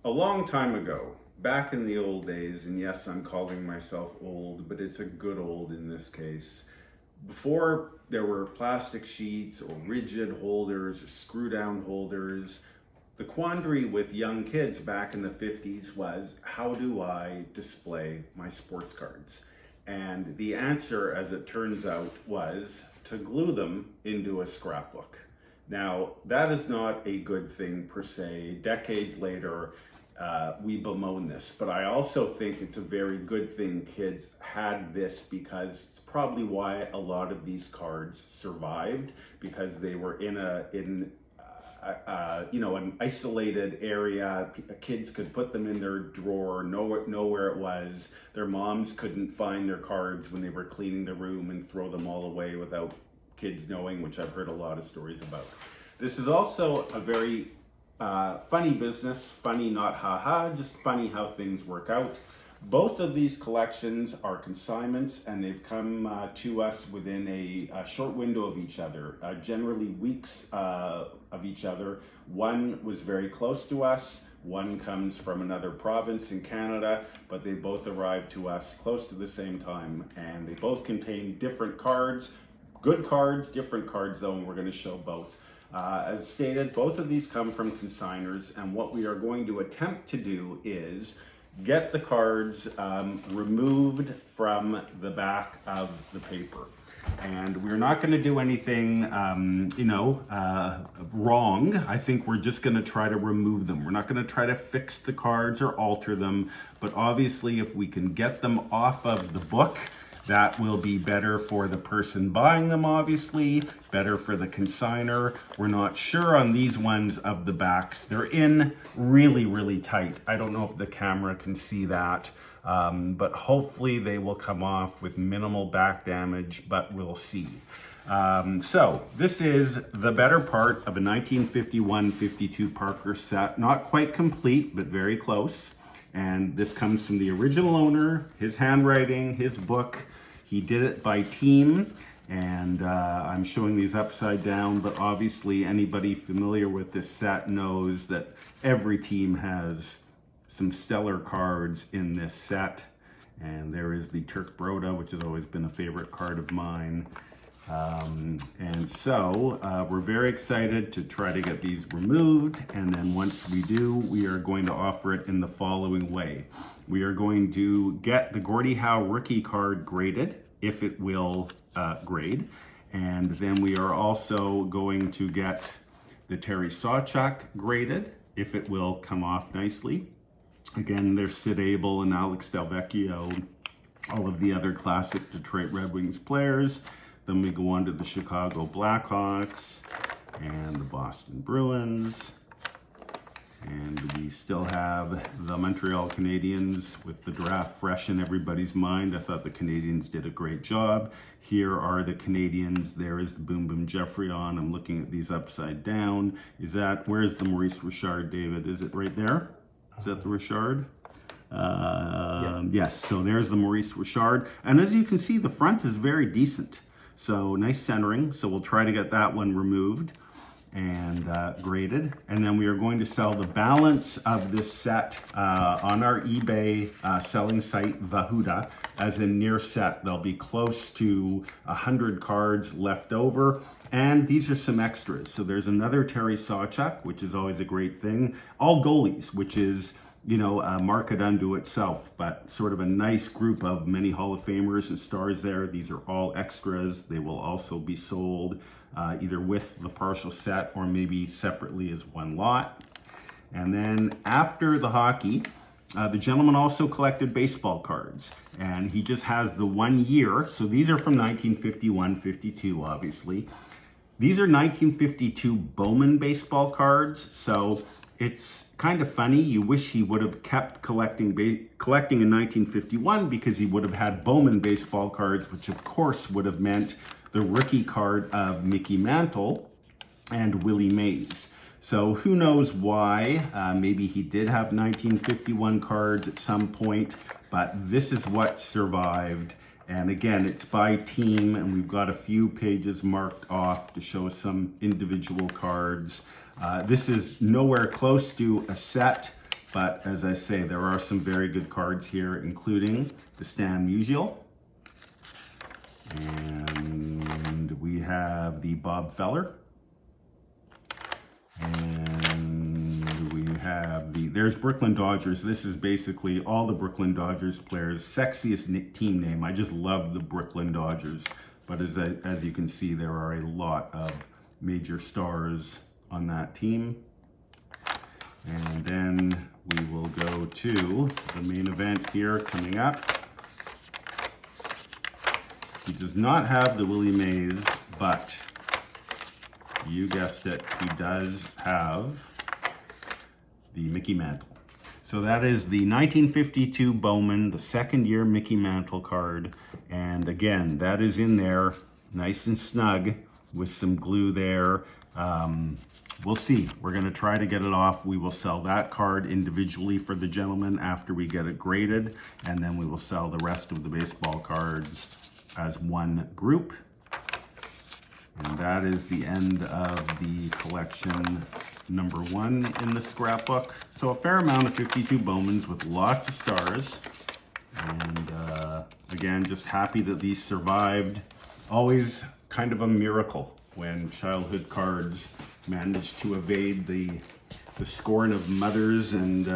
A long time ago, back in the old days, and yes, I'm calling myself old, but it's a good old in this case. Before there were plastic sheets or rigid holders or screw down holders, the quandary with young kids back in the 50s was, how do I display my sports cards? And the answer, as it turns out, was to glue them into a scrapbook. Now, that is not a good thing per se. Decades later, we bemoan this, but I also think it's a very good thing kids had this, because it's probably why a lot of these cards survived, because they were in an isolated area. Kids could put them in their drawer, know where it was. Their moms couldn't find their cards when they were cleaning the room and throw them all away without kids knowing, which I've heard a lot of stories about. This is also a very funny business. Funny, not haha, just funny how things work out. Both of these collections are consignments, and they've come to us within a short window of each other, generally weeks of each other. One was very close to us, one comes from another province in Canada, but they both arrived to us close to the same time, and they both contain different cards, good cards, different cards though, and we're going to show both. As stated, both of these come from consigners, and what we are going to attempt to do is get the cards removed from the back of the paper. And we're not going to do anything, wrong. I think we're just going to try to remove them. We're not going to try to fix the cards or alter them, but obviously if we can get them off of the book, that will be better for the person buying them, obviously, better for the consigner. We're not sure on these ones of the backs. They're in really, really tight. I don't know if the camera can see that, but hopefully they will come off with minimal back damage, but we'll see. So this is the better part of a 1951-52 Parkhurst set. Not quite complete, but very close. And this comes from the original owner, his handwriting, his book. He did it by team, and I'm showing these upside down, but obviously anybody familiar with this set knows that every team has some stellar cards in this set. And there is the Turk Broda, which has always been a favorite card of mine. And so we're very excited to try to get these removed, and then once we do, we are going to offer it in the following way. We are going to get the Gordie Howe rookie card graded, if it will grade, and then we are also going to get the Terry Sawchuk graded, if it will come off nicely. Again, there's Sid Abel and Alex Delvecchio, all of the other classic Detroit Red Wings players. Then we go on to the Chicago Blackhawks and the Boston Bruins. And we still have the Montreal Canadiens with the draft fresh in everybody's mind. I thought the Canadiens did a great job. Here are the Canadiens. There is the Boom Boom Geoffrion. I'm looking at these upside down. Where's the Maurice Richard, David? Is it right there? Is that the Richard? Yeah. Yes, so there's the Maurice Richard. And as you can see, the front is very decent. So nice centering. So we'll try to get that one removed and graded. And then we are going to sell the balance of this set on our eBay selling site, Vahuda, as a near set. There'll be close to 100 cards left over. And these are some extras. So there's another Terry Sawchuk, which is always a great thing. All goalies, which is, a market unto itself, but sort of a nice group of many Hall of Famers and stars there. These are all extras. They will also be sold either with the partial set or maybe separately as one lot. And then after the hockey, the gentleman also collected baseball cards, and he just has the 1 year. So these are from 1951-52, obviously. These are 1952 Bowman baseball cards, so it's kind of funny. You wish he would have kept collecting in 1951, because he would have had Bowman baseball cards, which of course would have meant the rookie card of Mickey Mantle and Willie Mays. So who knows why? Maybe he did have 1951 cards at some point, but this is what survived. And again, it's by team, and we've got a few pages marked off to show some individual cards. This is nowhere close to a set, But as I say, there are some very good cards here, including the Stan Musial. And we have the Bob Feller. And we have there's Brooklyn Dodgers. This is basically all the Brooklyn Dodgers players' sexiest team name. I just love the Brooklyn Dodgers. But as you can see, there are a lot of major stars on that team. And then we will go to the main event here coming up. He does not have the Willie Mays, but you guessed it, he does have the Mickey Mantle. So that is the 1952 Bowman, the second year Mickey Mantle card. And again, that is in there, nice and snug with some glue there. We'll see. We're going to try to get it off. We will sell that card individually for the gentleman after we get it graded. And then we will sell the rest of the baseball cards as one group. And that is the end of the collection number 1 in the scrapbook. So a fair amount of 52 Bowmans with lots of stars. And again, just happy that these survived. Always kind of a miracle when childhood cards manage to evade the scorn of mothers and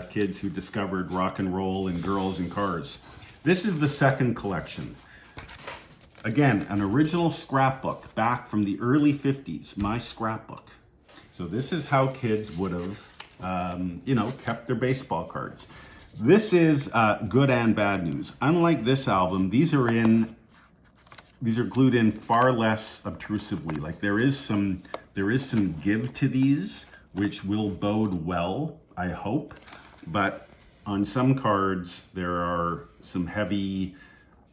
kids who discovered rock and roll and girls and cars. This is the second collection. Again, an original scrapbook back from the early 50s, my scrapbook. So this is how kids would have, kept their baseball cards. This is good and bad news. Unlike this album, these are glued in far less obtrusively. Like there is some give to these, which will bode well, I hope. But on some cards, there are some heavy.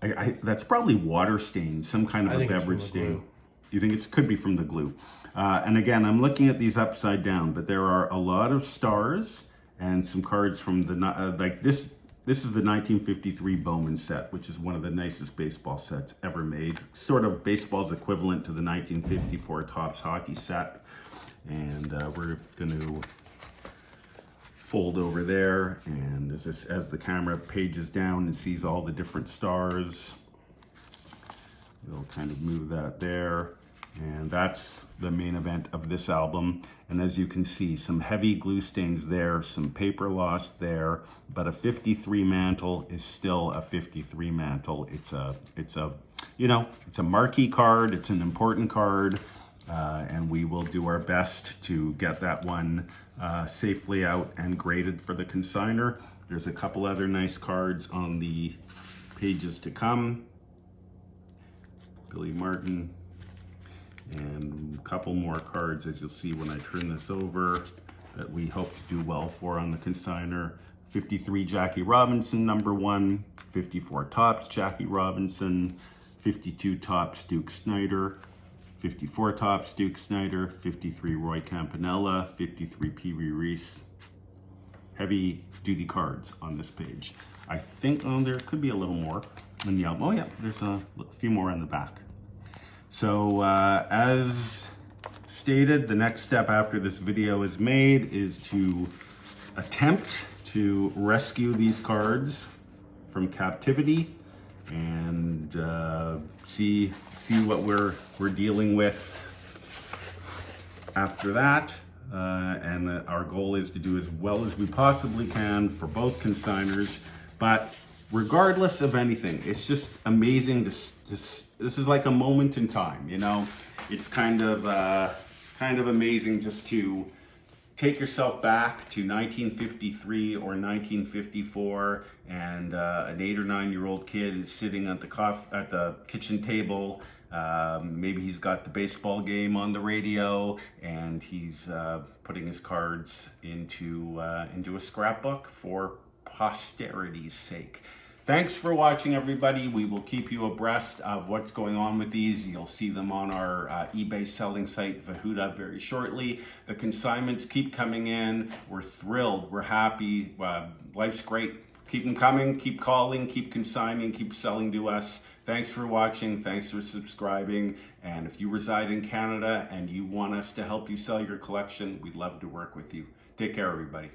That's probably water stains, some kind of a beverage stain. You think it could be from the glue? And again, I'm looking at these upside down, but there are a lot of stars and some cards from the like this. This is the 1953 Bowman set, which is one of the nicest baseball sets ever made. Sort of baseball's equivalent to the 1954 Topps hockey set. And we're going to fold over there, and as the camera pages down and sees all the different stars, we'll kind of move that there. And that's the main event of this album. And as you can see, some heavy glue stains there, some paper loss there, but a 53 Mantle is still a 53 Mantle. It's a marquee card. It's an important card. And we will do our best to get that one safely out and graded for the consigner. There's a couple other nice cards on the pages to come. Billy Martin, and a couple more cards, as you'll see when I turn this over, that we hope to do well for on the consigner. 53 Jackie Robinson, number 1. 54 Topps Jackie Robinson. 52 Topps Duke Snider. 54 Topps Duke Snider. 53 Roy Campanella. 53 Pee Wee Reese. Heavy duty cards on this page. I think there could be a little more in the album. Oh yeah, there's a few more on the back. So as stated, the next step after this video is made is to attempt to rescue these cards from captivity and see what we're dealing with after that. And our goal is to do as well as we possibly can for both consigners. But regardless of anything, it's just amazing to this is like a moment in time, you know. It's kind of amazing just to take yourself back to 1953 or 1954, and an 8 or 9 year old kid is sitting at the kitchen table. Maybe he's got the baseball game on the radio, and he's putting his cards into a scrapbook for posterity's sake. Thanks for watching, everybody. We will keep you abreast of what's going on with these. You'll see them on our eBay selling site, Vahuda, very shortly. The consignments keep coming in. We're thrilled. We're happy. Life's great. Keep them coming. Keep calling. Keep consigning. Keep selling to us. Thanks for watching. Thanks for subscribing. And if you reside in Canada and you want us to help you sell your collection, we'd love to work with you. Take care, everybody.